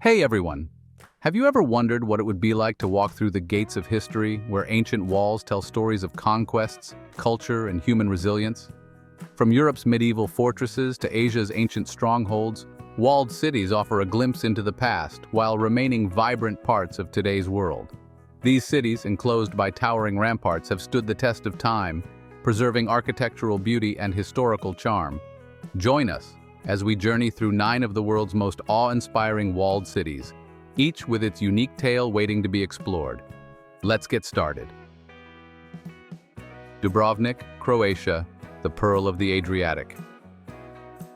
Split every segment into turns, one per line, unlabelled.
Hey everyone! Have you ever wondered what it would be like to walk through the gates of history where ancient walls tell stories of conquests, culture, and human resilience? From Europe's medieval fortresses to Asia's ancient strongholds, walled cities offer a glimpse into the past while remaining vibrant parts of today's world. These cities, enclosed by towering ramparts, have stood the test of time, preserving architectural beauty and historical charm. Join us as we journey through 9 of the world's most awe-inspiring walled cities, each with its unique tale waiting to be explored. Let's get started. Dubrovnik, Croatia, the Pearl of the Adriatic.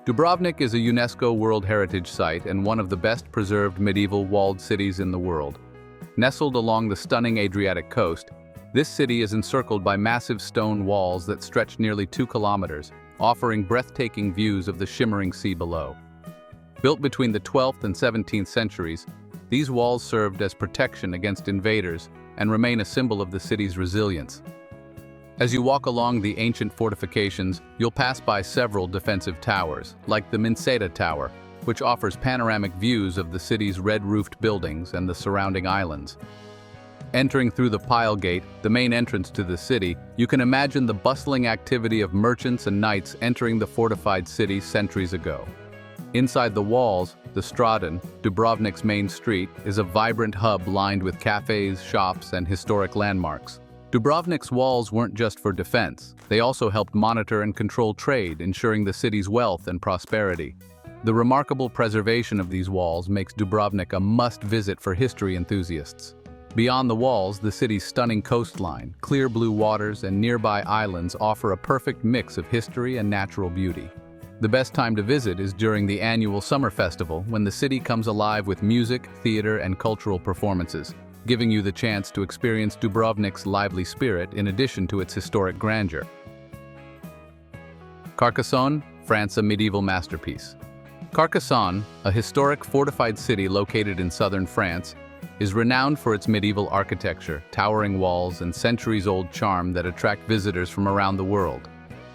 Dubrovnik is a UNESCO World Heritage Site and one of the best preserved medieval walled cities in the world. Nestled along the stunning Adriatic coast, this city is encircled by massive stone walls that stretch nearly 2 kilometers, offering breathtaking views of the shimmering sea below. Built between the 12th and 17th centuries, these walls served as protection against invaders and remain a symbol of the city's resilience. As you walk along the ancient fortifications, you'll pass by several defensive towers, like the Minseta Tower, which offers panoramic views of the city's red-roofed buildings and the surrounding islands. Entering through the Pile Gate, the main entrance to the city, you can imagine the bustling activity of merchants and knights entering the fortified city centuries ago. Inside the walls, the Straten, Dubrovnik's main street, is a vibrant hub lined with cafes, shops, and historic landmarks. Dubrovnik's walls weren't just for defense, they also helped monitor and control trade, ensuring the city's wealth and prosperity. The remarkable preservation of these walls makes Dubrovnik a must-visit for history enthusiasts. Beyond the walls, the city's stunning coastline, clear blue waters, and nearby islands offer a perfect mix of history and natural beauty. The best time to visit is during the annual summer festival, when the city comes alive with music, theater, and cultural performances, giving you the chance to experience Dubrovnik's lively spirit in addition to its historic grandeur. Carcassonne, France, a medieval masterpiece. Carcassonne, a historic fortified city located in southern France, is renowned for its medieval architecture, towering walls, and centuries-old charm that attract visitors from around the world.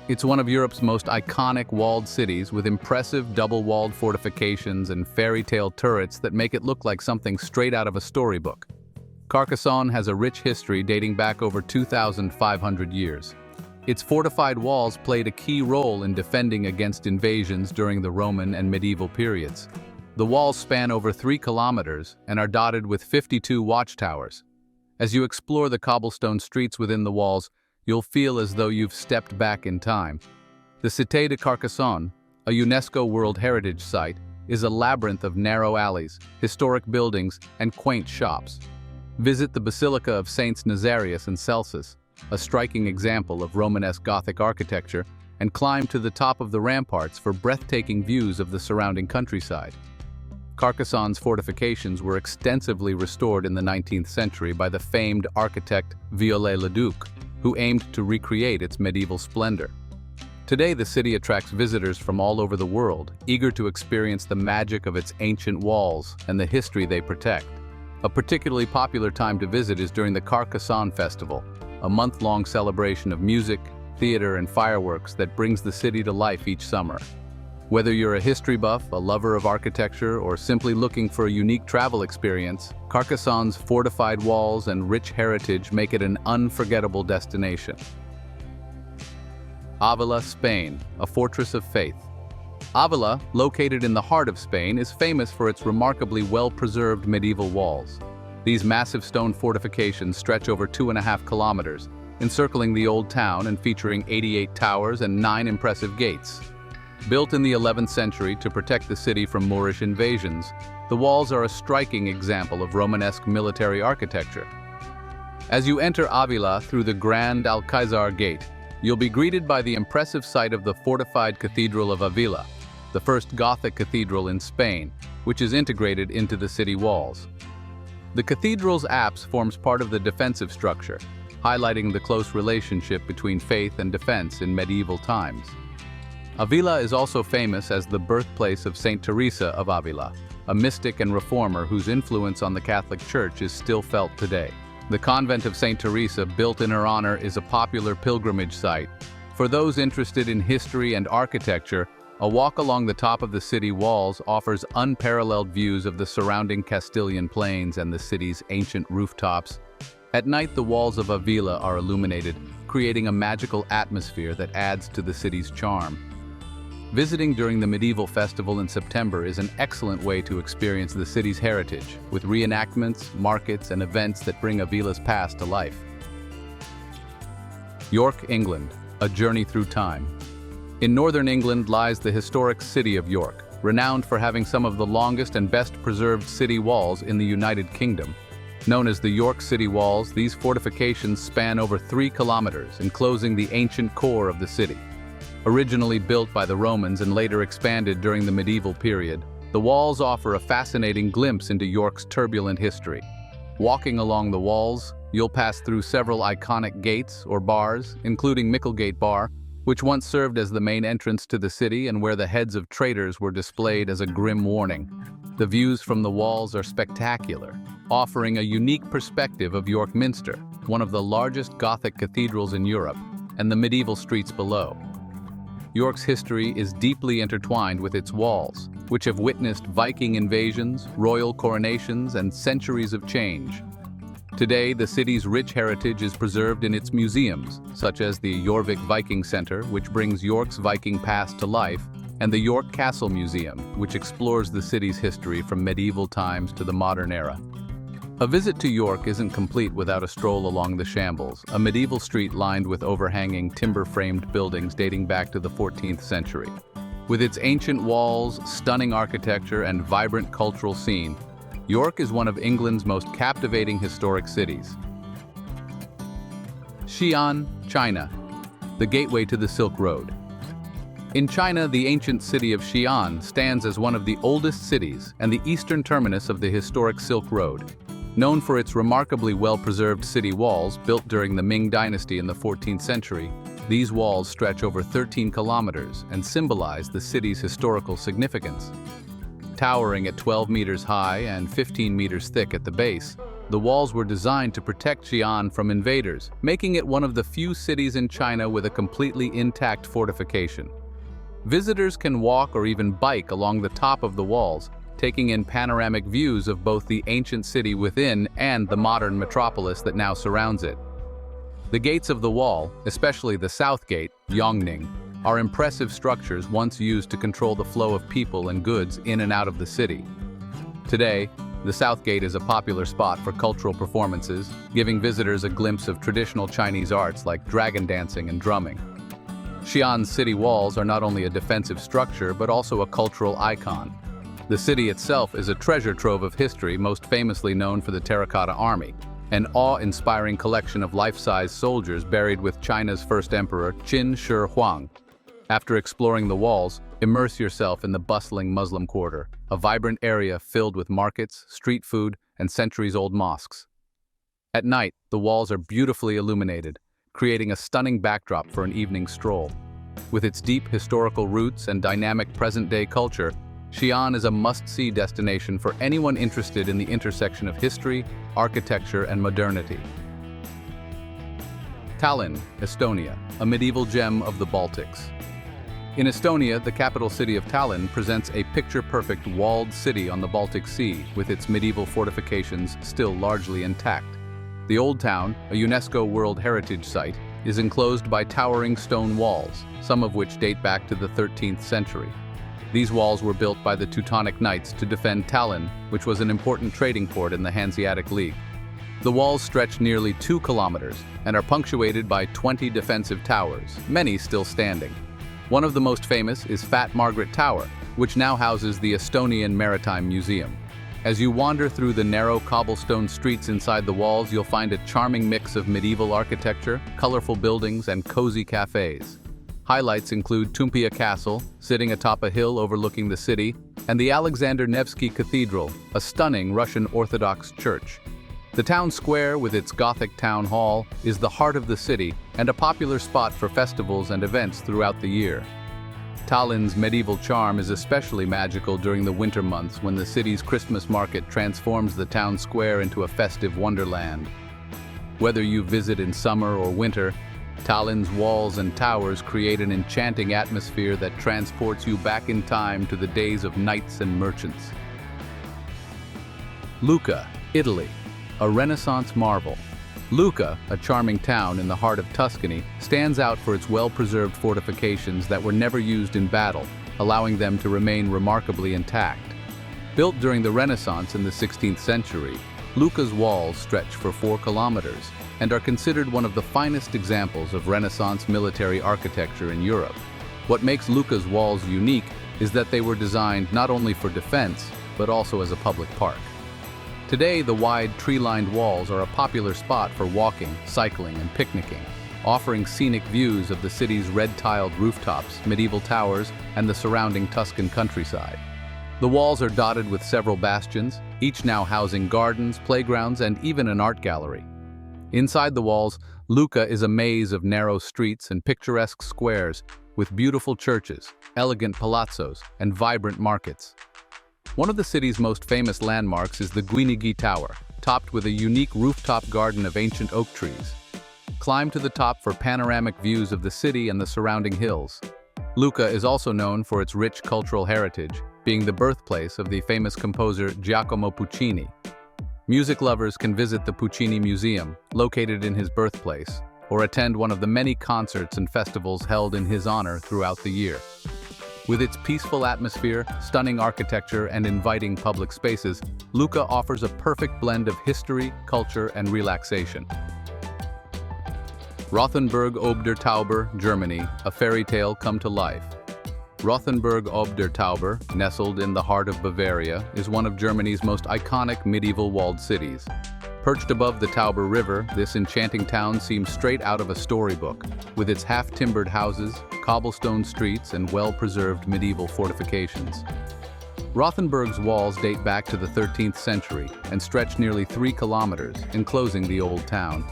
It's one of Europe's most iconic walled cities with impressive double-walled fortifications and fairy tale turrets that make it look like something straight out of a storybook. Carcassonne has a rich history dating back over 2,500 years. Its fortified walls played a key role in defending against invasions during the Roman and medieval periods. The walls span over 3 kilometers and are dotted with 52 watchtowers. As you explore the cobblestone streets within the walls, you'll feel as though you've stepped back in time. The Cité de Carcassonne, a UNESCO World Heritage Site, is a labyrinth of narrow alleys, historic buildings, and quaint shops. Visit the Basilica of Saints Nazarius and Celsus, a striking example of Romanesque Gothic architecture, and climb to the top of the ramparts for breathtaking views of the surrounding countryside. Carcassonne's fortifications were extensively restored in the 19th century by the famed architect Viollet-le-Duc, who aimed to recreate its medieval splendor. Today, the city attracts visitors from all over the world, eager to experience the magic of its ancient walls and the history they protect. A particularly popular time to visit is during the Carcassonne Festival, a month-long celebration of music, theater, and fireworks that brings the city to life each summer. Whether you're a history buff, a lover of architecture, or simply looking for a unique travel experience, Carcassonne's fortified walls and rich heritage make it an unforgettable destination. Avila, Spain, a fortress of faith. Avila, located in the heart of Spain, is famous for its remarkably well-preserved medieval walls. These massive stone fortifications stretch over 2.5 kilometers, encircling the old town and featuring 88 towers and 9 impressive gates. Built in the 11th century to protect the city from Moorish invasions, the walls are a striking example of Romanesque military architecture. As you enter Avila through the Grand Alcázar Gate, you'll be greeted by the impressive sight of the fortified Cathedral of Avila, the first Gothic cathedral in Spain, which is integrated into the city walls. The cathedral's apse forms part of the defensive structure, highlighting the close relationship between faith and defense in medieval times. Avila is also famous as the birthplace of Saint Teresa of Avila, a mystic and reformer whose influence on the Catholic Church is still felt today. The convent of Saint Teresa, built in her honor, is a popular pilgrimage site. For those interested in history and architecture, A walk along the top of the city walls offers unparalleled views of the surrounding Castilian plains and the city's ancient rooftops. At night, the walls of Avila are illuminated, creating a magical atmosphere that adds to the city's charm. Visiting during the medieval festival in September is an excellent way to experience the city's heritage, with reenactments, markets, and events that bring Avila's past to life. York, England, a journey through time. In northern England lies the historic city of York, renowned for having some of the longest and best-preserved city walls in the United Kingdom. Known as the York City Walls, these fortifications span over 3 kilometers, enclosing the ancient core of the city. Originally built by the Romans and later expanded during the medieval period, the walls offer a fascinating glimpse into York's turbulent history. Walking along the walls, you'll pass through several iconic gates or bars, including Micklegate Bar, which once served as the main entrance to the city and where the heads of traitors were displayed as a grim warning. The views from the walls are spectacular, offering a unique perspective of York Minster, one of the largest Gothic cathedrals in Europe, and the medieval streets below. York's history is deeply intertwined with its walls, which have witnessed Viking invasions, royal coronations, and centuries of change. Today, the city's rich heritage is preserved in its museums, such as the Jorvik Viking Center, which brings York's Viking past to life, and the York Castle Museum, which explores the city's history from medieval times to the modern era. A visit to York isn't complete without a stroll along the Shambles, a medieval street lined with overhanging timber-framed buildings dating back to the 14th century. With its ancient walls, stunning architecture, and vibrant cultural scene, York is one of England's most captivating historic cities. Xian China, the gateway to the Silk Road. In China, the ancient city of Xian stands as one of the oldest cities and the eastern terminus of the historic Silk Road. Known for its remarkably well-preserved city walls built during the Ming Dynasty in the 14th century, these walls stretch over 13 kilometers and symbolize the city's historical significance. Towering at 12 meters high and 15 meters thick at the base, the walls were designed to protect Xi'an from invaders, making it one of the few cities in China with a completely intact fortification. Visitors can walk or even bike along the top of the walls, taking in panoramic views of both the ancient city within and the modern metropolis that now surrounds it. The gates of the wall, especially the south gate, Yongning, are impressive structures once used to control the flow of people and goods in and out of the city. Today, the South Gate is a popular spot for cultural performances, giving visitors a glimpse of traditional Chinese arts like dragon dancing and drumming. Xi'an's city walls are not only a defensive structure but also a cultural icon. The city itself is a treasure trove of history, most famously known for the Terracotta Army, an awe-inspiring collection of life-size soldiers buried with China's first emperor, Qin Shi Huang. After exploring the walls, immerse yourself in the bustling Muslim quarter, a vibrant area filled with markets, street food, and centuries-old mosques. At night, the walls are beautifully illuminated, creating a stunning backdrop for an evening stroll. With its deep historical roots and dynamic present-day culture, Xi'an is a must-see destination for anyone interested in the intersection of history, architecture, and modernity. Tallin, Estonia, a medieval gem of the Baltics. In Estonia, the capital city of Tallinn presents a picture-perfect walled city on the Baltic Sea, with its medieval fortifications still largely intact. The Old Town, a UNESCO World Heritage Site, is enclosed by towering stone walls, some of which date back to the 13th century. These walls were built by the Teutonic Knights to defend Tallinn, which was an important trading port in the Hanseatic League. The walls stretch nearly 2 kilometers and are punctuated by 20 defensive towers, many still standing. One of the most famous is Fat Margaret Tower, which now houses the Estonian Maritime Museum. As you wander through the narrow cobblestone streets inside the walls, you'll find a charming mix of medieval architecture, colorful buildings, and cozy cafes. Highlights include Toompea Castle, sitting atop a hill overlooking the city, and the Alexander Nevsky Cathedral, a stunning Russian Orthodox church. The town square, with its Gothic town hall, is the heart of the city and a popular spot for festivals and events throughout the year. Tallinn's medieval charm is especially magical during the winter months when the city's Christmas market transforms the town square into a festive wonderland. Whether you visit in summer or winter, Tallinn's walls and towers create an enchanting atmosphere that transports you back in time to the days of knights and merchants. Lucca, Italy, a Renaissance marvel. Lucca, a charming town in the heart of Tuscany, stands out for its well-preserved fortifications that were never used in battle, allowing them to remain remarkably intact. Built during the Renaissance in the 16th century, Lucca's walls stretch for 4 kilometers and are considered one of the finest examples of Renaissance military architecture in Europe. What makes Lucca's walls unique is that they were designed not only for defense, but also as a public park. Today, the wide, tree-lined walls are a popular spot for walking, cycling, and picnicking, offering scenic views of the city's red-tiled rooftops, medieval towers, and the surrounding Tuscan countryside. The walls are dotted with several bastions, each now housing gardens, playgrounds, and even an art gallery. Inside the walls, Lucca is a maze of narrow streets and picturesque squares with beautiful churches, elegant palazzos, and vibrant markets. One of the city's most famous landmarks is the Guinigi Tower, topped with a unique rooftop garden of ancient oak trees. Climb to the top for panoramic views of the city and the surrounding hills. Lucca is also known for its rich cultural heritage, being the birthplace of the famous composer Giacomo Puccini. Music lovers can visit the Puccini Museum, located in his birthplace, or attend one of the many concerts and festivals held in his honor throughout the year. With its peaceful atmosphere, stunning architecture, and inviting public spaces, Lucca offers a perfect blend of history, culture, and relaxation. Rothenburg ob der Tauber, Germany, a fairy tale come to life. Rothenburg ob der Tauber, nestled in the heart of Bavaria, is one of Germany's most iconic medieval walled cities. Perched above the Tauber River, this enchanting town seems straight out of a storybook, with its half-timbered houses, cobblestone streets, and well-preserved medieval fortifications. Rothenburg's walls date back to the 13th century and stretch nearly 3 kilometers, enclosing the old town.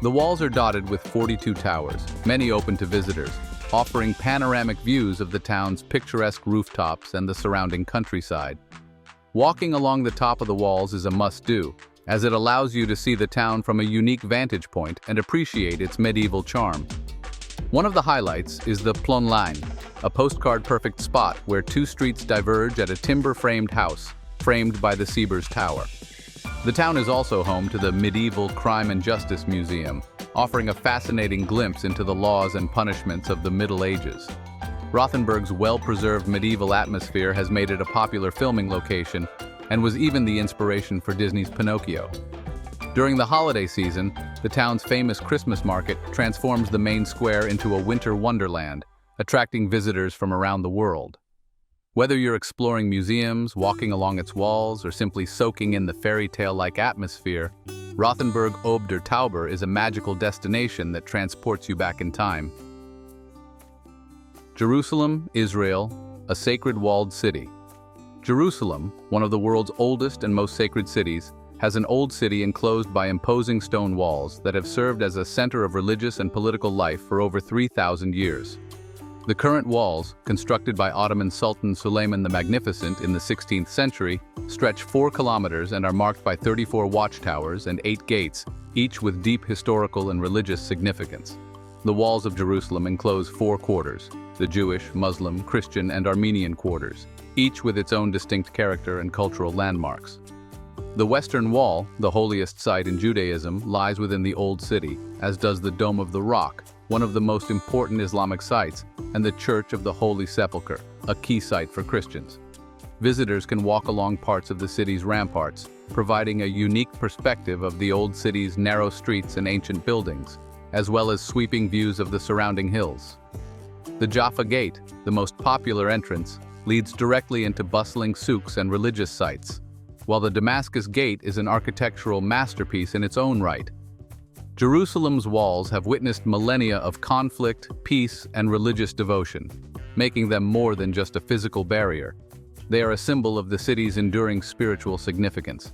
The walls are dotted with 42 towers, many open to visitors, offering panoramic views of the town's picturesque rooftops and the surrounding countryside. Walking along the top of the walls is a must-do, as it allows you to see the town from a unique vantage point and appreciate its medieval charm. One of the highlights is the Plonline, a postcard-perfect spot where 2 streets diverge at a timber-framed house, framed by the Siebers Tower. The town is also home to the Medieval Crime and Justice Museum, offering a fascinating glimpse into the laws and punishments of the Middle Ages. Rothenburg's well-preserved medieval atmosphere has made it a popular filming location and was even the inspiration for Disney's Pinocchio. During the holiday season, the town's famous Christmas market transforms the main square into a winter wonderland, attracting visitors from around the world. Whether you're exploring museums, walking along its walls, or simply soaking in the fairy tale-like atmosphere, Rothenburg ob der Tauber is a magical destination that transports you back in time. Jerusalem, Israel, a sacred walled city. Jerusalem, one of the world's oldest and most sacred cities, has an old city enclosed by imposing stone walls that have served as a center of religious and political life for over 3,000 years. The current walls, constructed by Ottoman Sultan Suleiman the Magnificent in the 16th century, stretch 4 kilometers and are marked by 34 watchtowers and 8 gates, each with deep historical and religious significance. The walls of Jerusalem enclose 4 quarters, the Jewish, Muslim, Christian, and Armenian quarters, each with its own distinct character and cultural landmarks. The Western Wall, the holiest site in Judaism, lies within the Old City, as does the Dome of the Rock, one of the most important Islamic sites, and the Church of the Holy Sepulchre, a key site for Christians. Visitors can walk along parts of the city's ramparts, providing a unique perspective of the old city's narrow streets and ancient buildings, as well as sweeping views of the surrounding hills. The Jaffa Gate, the most popular entrance, leads directly into bustling souks and religious sites, while the Damascus Gate is an architectural masterpiece in its own right. Jerusalem's walls have witnessed millennia of conflict, peace, and religious devotion, making them more than just a physical barrier. They are a symbol of the city's enduring spiritual significance.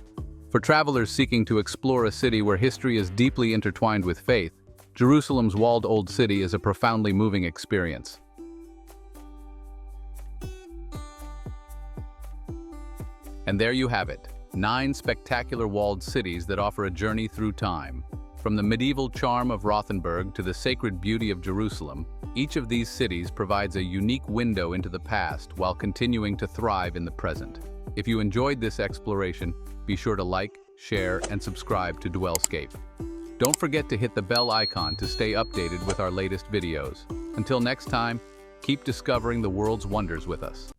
For travelers seeking to explore a city where history is deeply intertwined with faith, Jerusalem's walled old city is a profoundly moving experience. And there you have it, 9 spectacular walled cities that offer a journey through time. From the medieval charm of Rothenburg to the sacred beauty of Jerusalem, each of these cities provides a unique window into the past while continuing to thrive in the present. If you enjoyed this exploration, be sure to like, share, and subscribe to DwellScape. Don't forget to hit the bell icon to stay updated with our latest videos. Until next time, keep discovering the world's wonders with us.